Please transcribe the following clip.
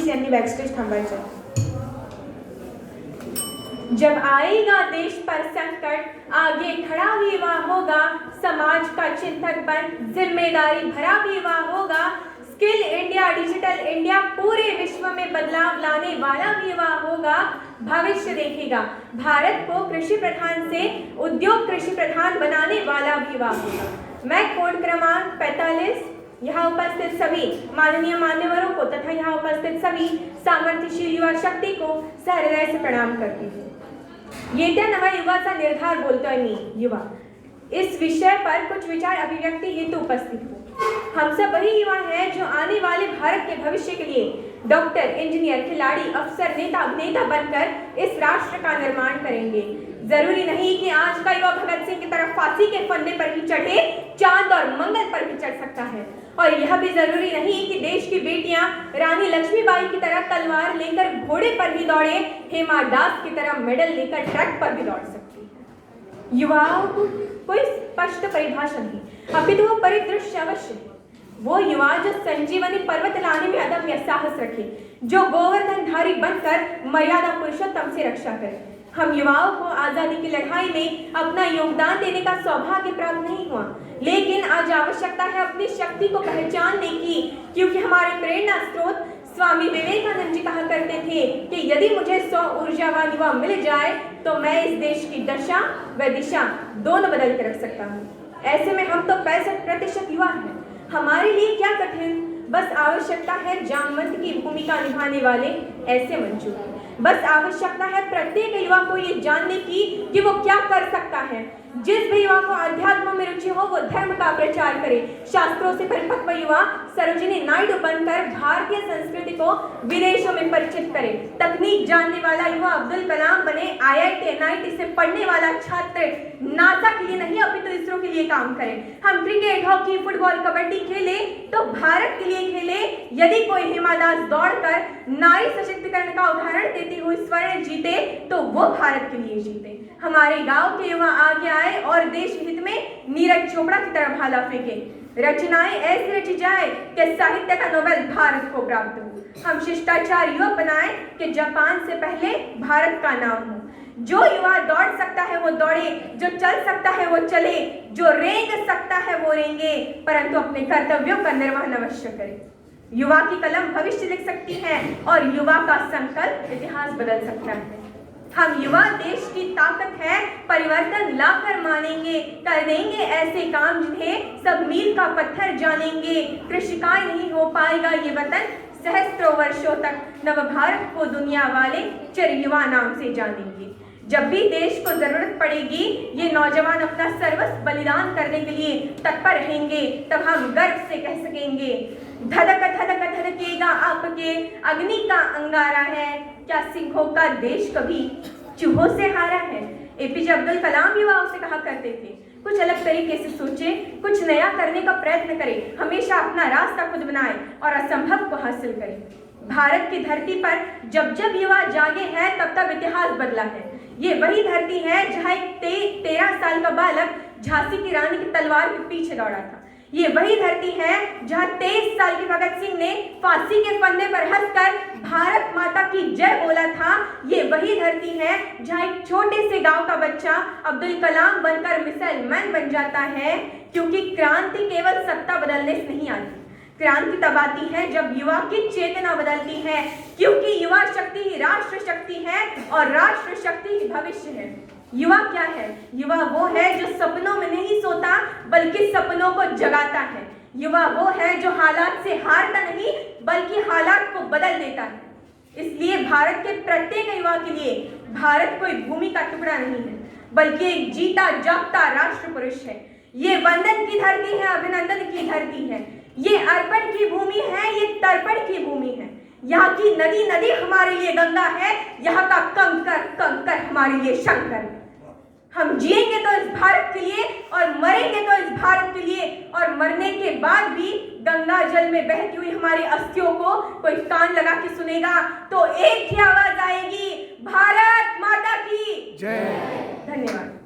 Please यांनी backstage थांबायचं। जब आएगा देश पर संकट आगे खड़ा भी युवा होगा, समाज का चिंतक बन जिम्मेदारी भरा भी युवा होगा। स्किल इंडिया डिजिटल इंडिया पूरे विश्व में बदलाव लाने वाला भी युवा होगा। भविष्य देखेगा भारत को कृषि प्रधान से उद्योग कृषि प्रधान बनाने वाला भी युवा होगा। मैं कोड क्रमांक 45 यहाँ उपस्थित सभी माननीय मान्यवरों को तथा यहाँ उपस्थित सभी सामर्थ्यशील युवा शक्ति को सहृदय से प्रणाम करती हूँ। येत्या नवा युवाचा निर्धार बोलतोय मी युवा, इस विषय पर कुछ विचार अभिव्यक्ति हेतु उपस्थित हूँ। हम सब वही युवा हैं जो आने वाले भारत के भविष्य के लिए डॉक्टर, इंजीनियर, खिलाड़ी, अफसर, नेता, अभिनेता बनकर इस राष्ट्र का निर्माण करेंगे। जरूरी नहीं कि आज का युवा भगत सिंह की तरह फांसी के फंदे पर ही चढ़े, चांद और मंगल पर भी चढ़ सकता है। और यह भी जरूरी नहीं कि देश की बेटियां रानी लक्ष्मीबाई की तरह तलवार लेकर घोड़े पर ही दौड़े, हेमा दास की तरह मेडल लेकर ट्रक पर भी दौड़ सकती है। युवाओं को कोई स्पष्ट परिभाषा नहीं, अपितु वो परिदृश्य अवश्य है। वो युवा जो संजीवनी पर्वत लाने में अदम्य साहस रखे, जो गोवर्धनधारी बनकर मर्यादा पुरुषोत्तम से रक्षा करे। हम युवाओं को आजादी की लड़ाई में अपना योगदान देने का सौभाग्य प्राप्त नहीं हुआ, लेकिन आज आवश्यकता है अपनी शक्ति को पहचानने की, क्योंकि हमारे प्रेरणा स्रोत स्वामी विवेकानंद जी कहा करते थे कि यदि मुझे 100 ऊर्जावान युवा मिल जाए तो मैं इस देश की दशा व दिशा दोनों बदल के रख सकता हूँ। ऐसे में हम तो 65% युवा हैं। हमारे लिए क्या कठिन, बस आवश्यकता है जानवंत की भूमिका निभाने वाले ऐसे मंचों की। बस आवश्यकता है प्रत्येक युवा को ये जानने की कि वो क्या कर सकता है। जिस भी युवा को अध्यात्म में रुचि हो वो धर्म का प्रचार करे। शास्त्रों से परिपक्व युवा सरोजिनी नायडू बनकर भारतीय संस्कृति को विदेशों में परिचित करे। तकनीक जानने वाला युवा अब्दुल कलाम बने। IIT NIT से पढ़ने वाला छात्र नासा के लिए नहीं अपितु इसरो के लिए काम करे। हम क्रिकेट, हॉकी, फुटबॉल, कबड्डी खेले तो भारत के लिए खेले। यदि कोई हिमा दास दौड़कर नारी सशक्तिकरण का उदाहरण देती हुई स्वर्ण जीते तो वो भारत के लिए जीते। हमारे गांव के युवा आगे आए और देश हित में नीरज चोपड़ा की तरह भाला फेंके। रचनाएं ऐसी रची जाए कि साहित्य का नोबेल भारत को प्राप्त हो। हम शिष्टाचार युवा बनाए कि जापान से पहले भारत का नाम हो। जो युवा दौड़ सकता है वो दौड़े, जो चल सकता है वो चले, जो रेंग सकता है वो रेंगे, परंतु अपने कर्तव्यों का निर्वहन अवश्य करे। युवा की कलम भविष्य लिख सकती है और युवा का संकल्प इतिहास बदल सकता है। हम युवा देश की ताकत है, परिवर्तन लाकर मानेंगे, कर देंगे ऐसे काम जिन्हें सब मील का पत्थर जानेंगे। कृषिकाय नहीं हो पाएगा ये वतन, सहस्त्रों वर्षों तक नव भारत को दुनिया वाले चिर युवा नाम से जानेंगे। जब भी देश को जरूरत पड़ेगी ये नौजवान अपना सर्वस्व बलिदान करने के लिए तत्पर रहेंगे, तब हम गर्व से कह सकेंगे धधक धधक धधकेगा आपके अग्नि का अंगारा है, क्या सिंहों का देश कभी चूहों से हारा है। APJ अब्दुल कलाम युवाओं से कहा करते थे कुछ अलग तरीके से सोचे, कुछ नया करने का प्रयत्न करें, हमेशा अपना रास्ता खुद बनाए और असंभव को हासिल करें। भारत की धरती पर जब जब युवा जागे हैं तब तब इतिहास बदला है। ये वही धरती है जहाँ एक 13 साल का बालक झांसी की रानी की तलवार के पीछे दौड़ा था। ये वही धरती है जहाँ 23 साल के भगत सिंह ने फांसी के फंदे पर हंसकर भारत माता की जय बोला था। ये वही धरती है जहाँ एक छोटे से गांव का बच्चा अब्दुल कलाम बनकर मिसाइल मैन बन जाता है, क्योंकि क्रांति केवल सत्ता बदलने से नहीं आती। क्रांति तब आती है जब युवा की चेतना बदलती है, क्योंकि युवा शक्ति ही राष्ट्र शक्ति है और राष्ट्र शक्ति ही भविष्य है। युवा क्या है? युवा वो है जो सपनों में नहीं सोता बल्कि सपनों को जगाता है। युवा वो है जो हालात से हारता नहीं बल्कि हालात को बदल देता है। इसलिए भारत के प्रत्येक युवा के लिए भारत कोई भूमि का टुकड़ा नहीं है बल्कि एक जीता जागता राष्ट्र पुरुष है। ये वंदन की धरती है, अभिनंदन की धरती है, ये अर्पण की भूमि है, ये तर्पण की भूमि है। यहाँ की नदी नदी हमारे लिए गंगा है, यहाँ का कंकर कंकर हमारे लिए शंकर। हम जिएंगे तो इस भारत के लिए और मरेंगे तो इस भारत के लिए, और मरने के बाद भी गंगा जल में बहती हुई हमारी अस्थियों को कोई कान लगा के सुनेगा तो एक ही आवाज आएगी, भारत माता की जय। धन्यवाद।